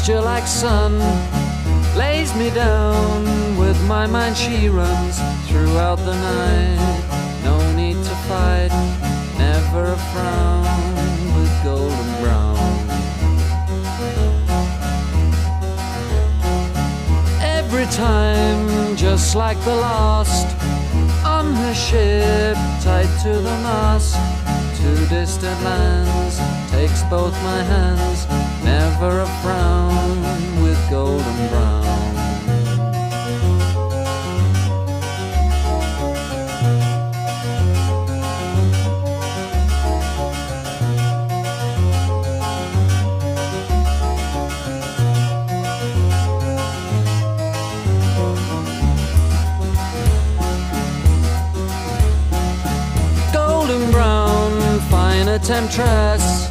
gesture like sun lays me down. With my mind she runs throughout the night. No need to fight, never a frown, with golden brown. Every time, just like the last, on her ship, tied to the mast, to distant lands, takes both my hands, never a frown, with golden brown. Golden brown, fine a temptress,